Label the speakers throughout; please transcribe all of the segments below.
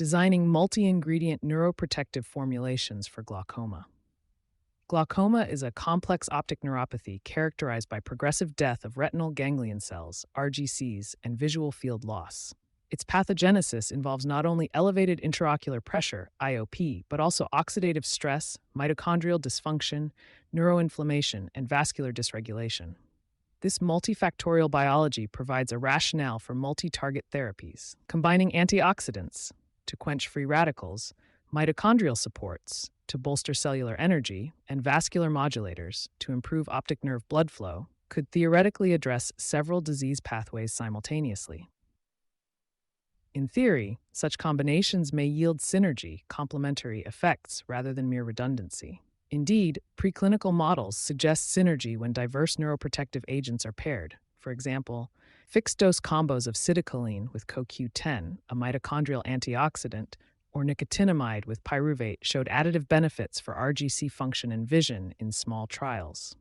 Speaker 1: designing multi-ingredient neuroprotective formulations for glaucoma. Glaucoma is a complex optic neuropathy characterized by progressive death of retinal ganglion cells, RGCs, and visual field loss. Its pathogenesis involves not only elevated intraocular pressure, IOP, but also oxidative stress, mitochondrial dysfunction, neuroinflammation, and vascular dysregulation. This multifactorial biology provides a rationale for multi-target therapies, combining antioxidants to quench free radicals, mitochondrial supports to bolster cellular energy, and vascular modulators to improve optic nerve blood flow could theoretically address several disease pathways simultaneously. In theory, such combinations may yield synergy, complementary effects rather than mere redundancy. Indeed, preclinical models suggest synergy when diverse neuroprotective agents are paired. For example, fixed-dose combos of citicoline with CoQ10, a mitochondrial antioxidant, or nicotinamide with pyruvate showed additive benefits for RGC function and vision in small trials.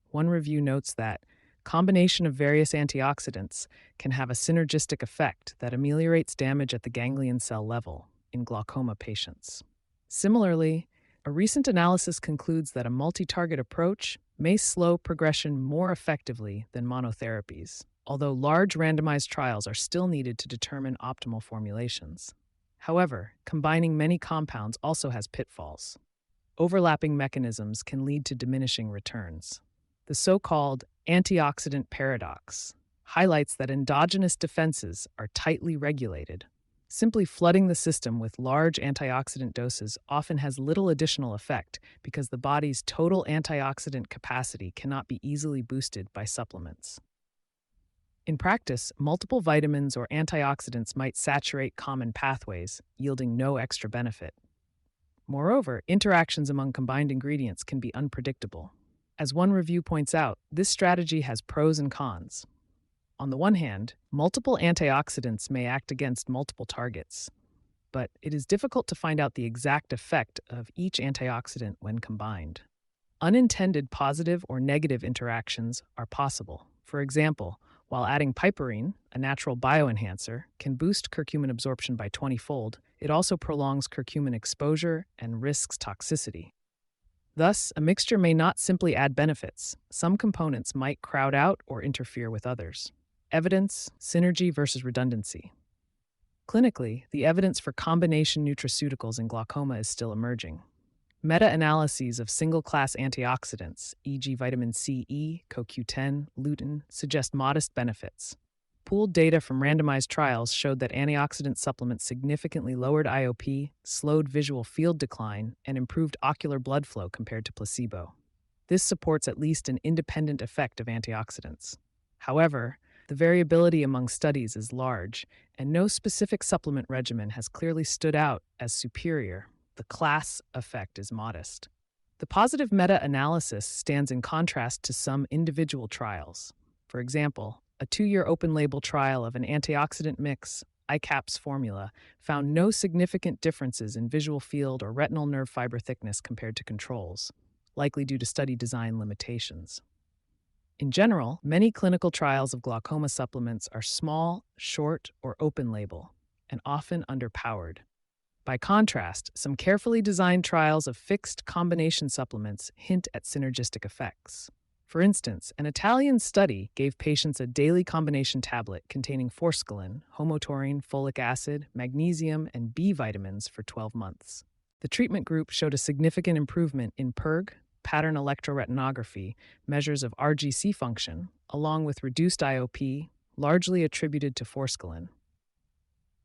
Speaker 1: One review notes that combination of various antioxidants can have a synergistic effect that ameliorates damage at the ganglion cell level in glaucoma patients. Similarly, a recent analysis concludes that a multi-target approach may slow progression more effectively than monotherapies, although large randomized trials are still needed to determine optimal formulations. However, combining many compounds also has pitfalls. Overlapping mechanisms can lead to diminishing returns. The so-called antioxidant paradox highlights that endogenous defenses are tightly regulated. Simply flooding the system with large antioxidant doses often has little additional effect because the body's total antioxidant capacity cannot be easily boosted by supplements. In practice, multiple vitamins or antioxidants might saturate common pathways, yielding no extra benefit. Moreover, interactions among combined ingredients can be unpredictable. As one review points out, this strategy has pros and cons. On the one hand, multiple antioxidants may act against multiple targets, but it is difficult to find out the exact effect of each antioxidant when combined. Unintended positive or negative interactions are possible. For example, while adding piperine, a natural bioenhancer, can boost curcumin absorption by 20-fold, it also prolongs curcumin exposure and risks toxicity. Thus, a mixture may not simply add benefits. Some components might crowd out or interfere with others. Evidence, synergy versus redundancy. Clinically, the evidence for combination nutraceuticals in glaucoma is still emerging. Meta-analyses of single-class antioxidants, e.g. vitamin C, E, CoQ10, lutein, suggest modest benefits. Pooled data from randomized trials showed that antioxidant supplements significantly lowered IOP, slowed visual field decline, and improved ocular blood flow compared to placebo. This supports at least an independent effect of antioxidants. However, the variability among studies is large, and no specific supplement regimen has clearly stood out as superior. The class effect is modest. The positive meta-analysis stands in contrast to some individual trials. For example, a 2-year open-label trial of an antioxidant mix, ICAPS formula, found no significant differences in visual field or retinal nerve fiber thickness compared to controls, likely due to study design limitations. In general, many clinical trials of glaucoma supplements are small, short, or open-label, and often underpowered. By contrast, some carefully designed trials of fixed combination supplements hint at synergistic effects. For instance, an Italian study gave patients a daily combination tablet containing forskolin, homotaurine, folic acid, magnesium, and B vitamins for 12 months. The treatment group showed a significant improvement in PERG, pattern electroretinography, measures of RGC function, along with reduced IOP, largely attributed to forskolin.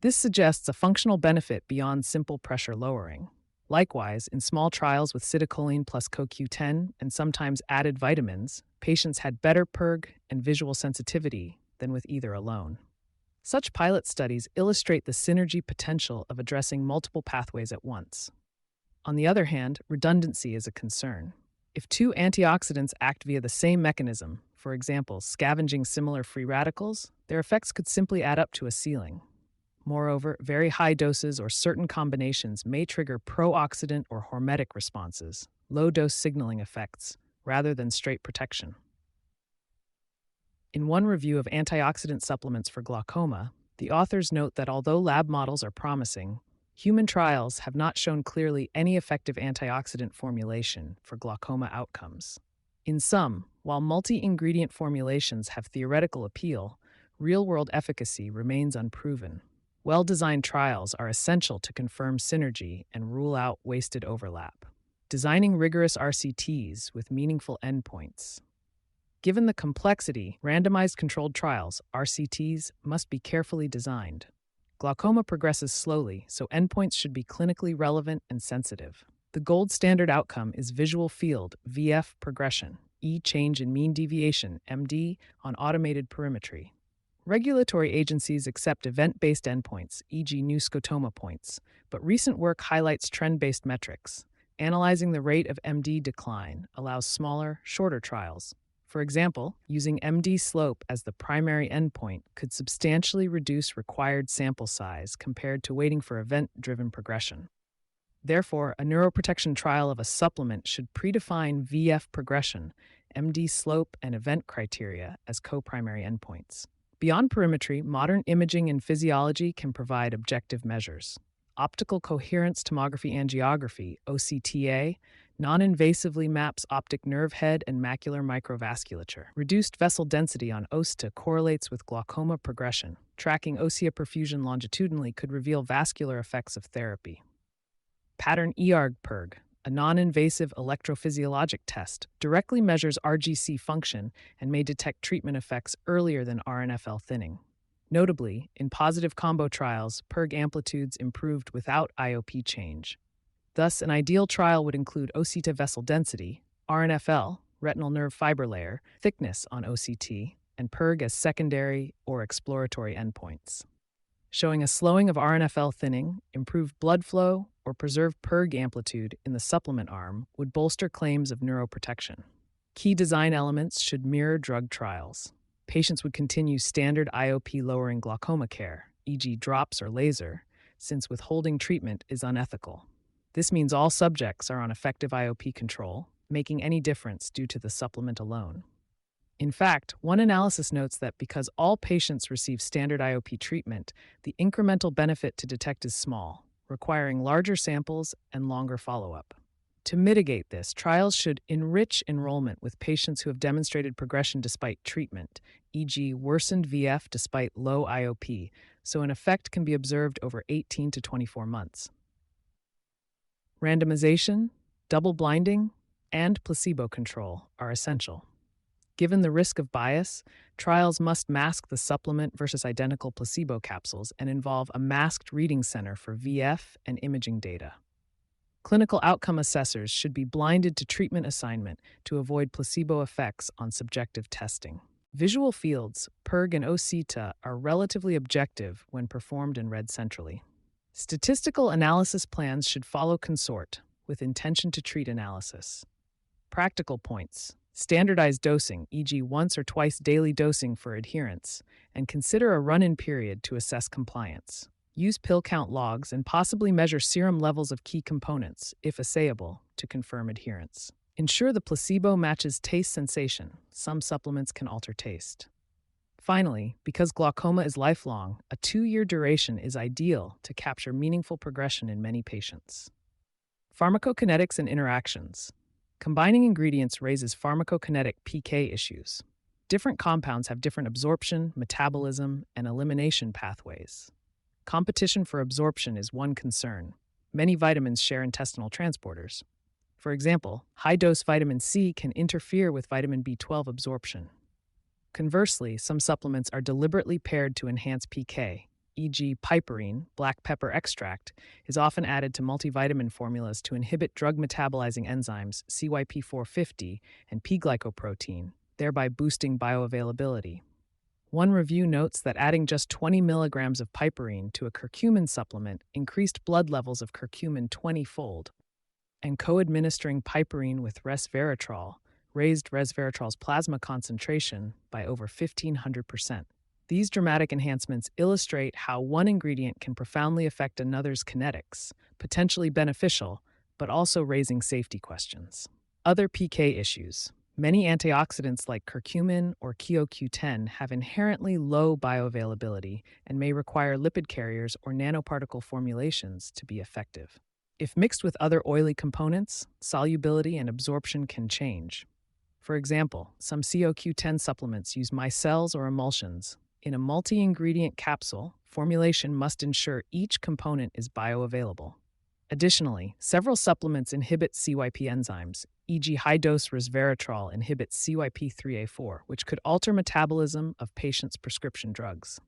Speaker 1: This suggests a functional benefit beyond simple pressure lowering. Likewise, in small trials with citicoline plus CoQ10 and sometimes added vitamins, patients had better PERG and visual sensitivity than with either alone. Such pilot studies illustrate the synergy potential of addressing multiple pathways at once. On the other hand, redundancy is a concern. If 2 antioxidants act via the same mechanism, for example, scavenging similar free radicals, their effects could simply add up to a ceiling. Moreover, very high doses or certain combinations may trigger pro-oxidant or hormetic responses, low-dose signaling effects, rather than straight protection. In one review of antioxidant supplements for glaucoma, the authors note that although lab models are promising, Human trials have not shown clearly any effective antioxidant formulation for glaucoma outcomes. In sum, while multi-ingredient formulations have theoretical appeal, real-world efficacy remains unproven. Well-designed trials are essential to confirm synergy and rule out wasted overlap. Designing rigorous RCTs with meaningful endpoints. Given the complexity, randomized controlled trials, RCTs, must be carefully designed. Glaucoma progresses slowly, so endpoints should be clinically relevant and sensitive. The gold standard outcome is visual field, VF progression, change in mean deviation, MD, on automated perimetry. Regulatory agencies accept event-based endpoints, e.g. new scotoma points, but recent work highlights trend-based metrics. Analyzing the rate of MD decline allows smaller, shorter trials. For example, using MD slope as the primary endpoint could substantially reduce required sample size compared to waiting for event-driven progression. Therefore, a neuroprotection trial of a supplement should predefine VF progression, MD slope, and event criteria as co-primary endpoints. Beyond perimetry, modern imaging and physiology can provide objective measures. Optical coherence tomography angiography, OCTA, non-invasively maps optic nerve head and macular microvasculature. Reduced vessel density on OSTA correlates with glaucoma progression. Tracking osseous perfusion longitudinally could reveal vascular effects of therapy. Pattern ERG-PERG, a non-invasive electrophysiologic test, directly measures RGC function and may detect treatment effects earlier than RNFL thinning. Notably, in positive combo trials, PERG amplitudes improved without IOP change. Thus, an ideal trial would include OCTA vessel density, RNFL, retinal nerve fiber layer, thickness on OCT, and PERG as secondary or exploratory endpoints. Showing a slowing of RNFL thinning, improved blood flow, or preserved PERG amplitude in the supplement arm would bolster claims of neuroprotection. Key design elements should mirror drug trials. Patients would continue standard IOP-lowering glaucoma care, e.g. drops or laser, since withholding treatment is unethical. This means all subjects are on effective IOP control, making any difference due to the supplement alone. In fact, one analysis notes that because all patients receive standard IOP treatment, the incremental benefit to detect is small, requiring larger samples and longer follow-up. To mitigate this, trials should enrich enrollment with patients who have demonstrated progression despite treatment, e.g. worsened VF despite low IOP, so an effect can be observed over 18 to 24 months. Randomization, double blinding, and placebo control are essential. Given the risk of bias, trials must mask the supplement versus identical placebo capsules and involve a masked reading center for VF and imaging data. Clinical outcome assessors should be blinded to treatment assignment to avoid placebo effects on subjective testing. Visual fields, PERG and OCTA, are relatively objective when performed and read centrally. Statistical analysis plans should follow consort with intention to treat analysis. Practical points. Standardized dosing, e.g. once or twice daily dosing for adherence, and consider a run-in period to assess compliance. Use pill count logs and possibly measure serum levels of key components, if assayable, to confirm adherence. Ensure the placebo matches taste sensation. Some supplements can alter taste. Finally, because glaucoma is lifelong, a 2-year duration is ideal to capture meaningful progression in many patients. Pharmacokinetics and interactions. Combining ingredients raises pharmacokinetic PK issues. Different compounds have different absorption, metabolism, and elimination pathways. Competition for absorption is one concern. Many vitamins share intestinal transporters. For example, high-dose vitamin C can interfere with vitamin B12 absorption. Conversely, some supplements are deliberately paired to enhance PK, e.g. piperine, black pepper extract, is often added to multivitamin formulas to inhibit drug-metabolizing enzymes CYP450 and P-glycoprotein, thereby boosting bioavailability. One review notes that adding just 20 milligrams of piperine to a curcumin supplement increased blood levels of curcumin 20-fold, and co-administering piperine with resveratrol raised resveratrol's plasma concentration by over 1,500%. These dramatic enhancements illustrate how one ingredient can profoundly affect another's kinetics, potentially beneficial, but also raising safety questions. Other PK issues. Many antioxidants like curcumin or CoQ10 have inherently low bioavailability and may require lipid carriers or nanoparticle formulations to be effective. If mixed with other oily components, solubility and absorption can change. For example, some CoQ10 supplements use micelles or emulsions. In a multi-ingredient capsule, formulation must ensure each component is bioavailable. Additionally, several supplements inhibit CYP enzymes, e.g. high-dose resveratrol inhibits CYP3A4, which could alter metabolism of patients' prescription drugs.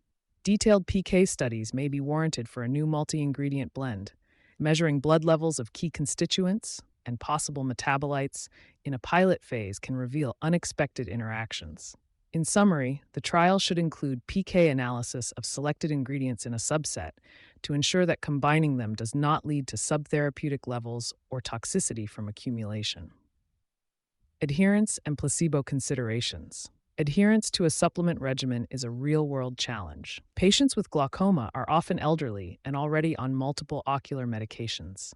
Speaker 1: Detailed PK studies may be warranted for a new multi-ingredient blend, measuring blood levels of key constituents and possible metabolites in a pilot phase can reveal unexpected interactions. In summary, the trial should include PK analysis of selected ingredients in a subset to ensure that combining them does not lead to subtherapeutic levels or toxicity from accumulation. Adherence and placebo considerations. Adherence to a supplement regimen is a real-world challenge. Patients with glaucoma are often elderly and already on multiple ocular medications.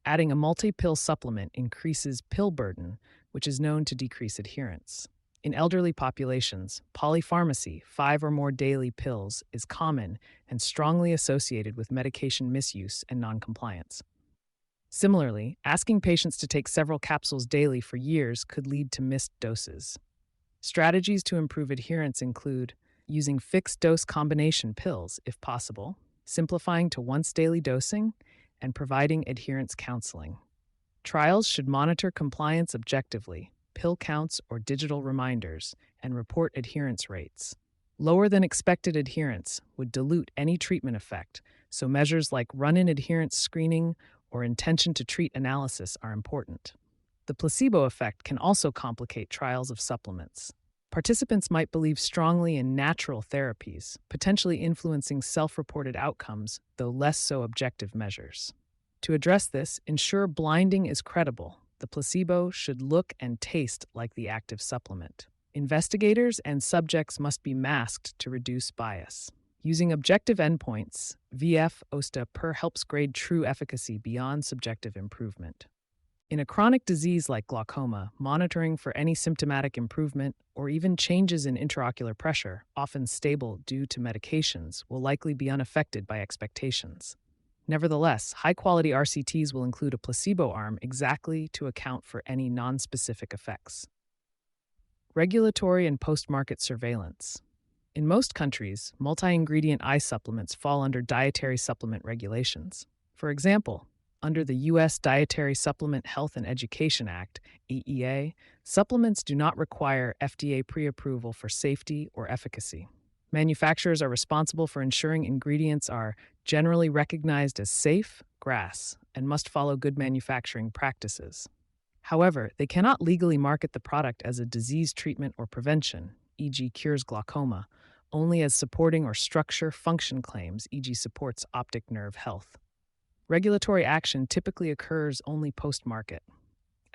Speaker 1: Adding a multi-pill supplement increases pill burden, which is known to decrease adherence. In elderly populations, polypharmacy, 5 or more daily pills, is common and strongly associated with medication misuse and noncompliance. Similarly, asking patients to take several capsules daily for years could lead to missed doses. Strategies to improve adherence include using fixed-dose combination pills, if possible, simplifying to once-daily dosing, and providing adherence counseling. Trials should monitor compliance objectively, pill counts or digital reminders, and report adherence rates. Lower than expected adherence would dilute any treatment effect, so measures like run-in adherence screening or intention to treat analysis are important. The placebo effect can also complicate trials of supplements. Participants might believe strongly in natural therapies, potentially influencing self-reported outcomes, though less so objective measures. To address this, ensure blinding is credible. The placebo should look and taste like the active supplement. Investigators and subjects must be masked to reduce bias. Using objective endpoints, VF/OSTA/PER helps grade true efficacy beyond subjective improvement. In a chronic disease like glaucoma, monitoring for any symptomatic improvement or even changes in intraocular pressure, often stable due to medications, will likely be unaffected by expectations. Nevertheless, high-quality RCTs will include a placebo arm exactly to account for any nonspecific effects. Regulatory and post-market surveillance. In most countries, multi-ingredient eye supplements fall under dietary supplement regulations. For example, under the U.S. Dietary Supplement Health and Education Act, AEA, supplements do not require FDA pre-approval for safety or efficacy. Manufacturers are responsible for ensuring ingredients are generally recognized as safe, GRAS, and must follow good manufacturing practices. However, they cannot legally market the product as a disease treatment or prevention, e.g. cures glaucoma, only as supporting or structure function claims, e.g. supports optic nerve health. Regulatory action typically occurs only post-market.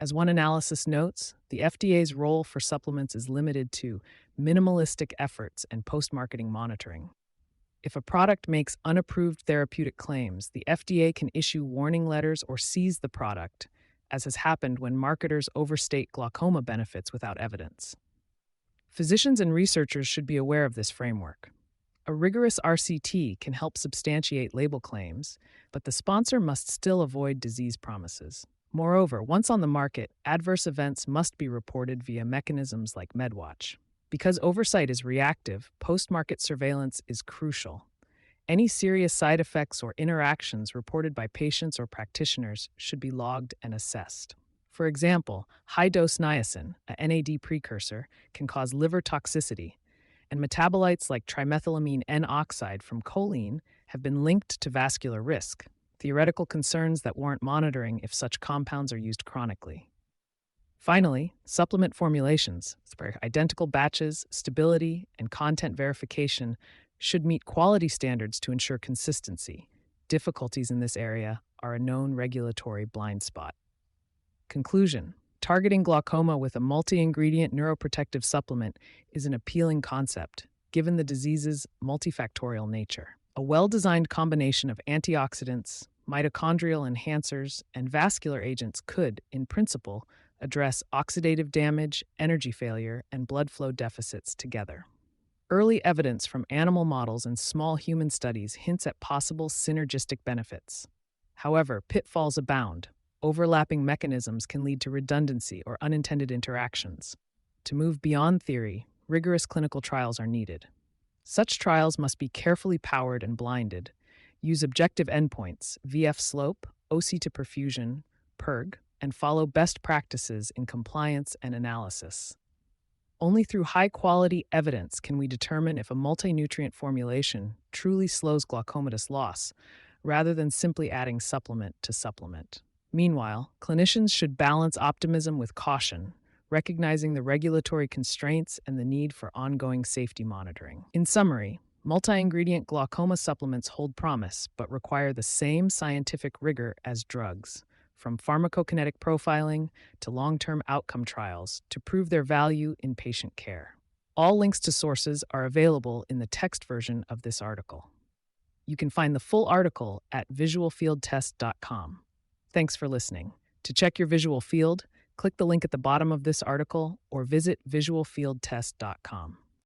Speaker 1: As one analysis notes, the FDA's role for supplements is limited to minimalistic efforts and post-marketing monitoring. If a product makes unapproved therapeutic claims, the FDA can issue warning letters or seize the product, as has happened when marketers overstate glaucoma benefits without evidence. Physicians and researchers should be aware of this framework. A rigorous RCT can help substantiate label claims, but the sponsor must still avoid disease promises. Moreover, once on the market, adverse events must be reported via mechanisms like MedWatch. Because oversight is reactive, post-market surveillance is crucial. Any serious side effects or interactions reported by patients or practitioners should be logged and assessed. For example, high-dose niacin, a NAD precursor, can cause liver toxicity, and metabolites like trimethylamine N-oxide from choline have been linked to vascular risk, theoretical concerns that warrant monitoring if such compounds are used chronically. Finally, supplement formulations, identical batches, stability, and content verification should meet quality standards to ensure consistency. Difficulties in this area are a known regulatory blind spot. Conclusion: targeting glaucoma with a multi-ingredient neuroprotective supplement is an appealing concept, given the disease's multifactorial nature. A well-designed combination of antioxidants, mitochondrial enhancers, and vascular agents could, in principle, address oxidative damage, energy failure, and blood flow deficits together. Early evidence from animal models and small human studies hints at possible synergistic benefits. However, pitfalls abound. Overlapping mechanisms can lead to redundancy or unintended interactions. To move beyond theory, rigorous clinical trials are needed. Such trials must be carefully powered and blinded, use objective endpoints, VF slope, OC to perfusion, PERG, and follow best practices in compliance and analysis. Only through high-quality evidence can we determine if a multi-nutrient formulation truly slows glaucomatous loss, rather than simply adding supplement to supplement. Meanwhile, clinicians should balance optimism with caution, recognizing the regulatory constraints and the need for ongoing safety monitoring. In summary, multi-ingredient glaucoma supplements hold promise, but require the same scientific rigor as drugs, from pharmacokinetic profiling to long-term outcome trials, to prove their value in patient care. All links to sources are available in the text version of this article. You can find the full article at visualfieldtest.com. Thanks for listening. To check your visual field, click the link at the bottom of this article or visit visualfieldtest.com.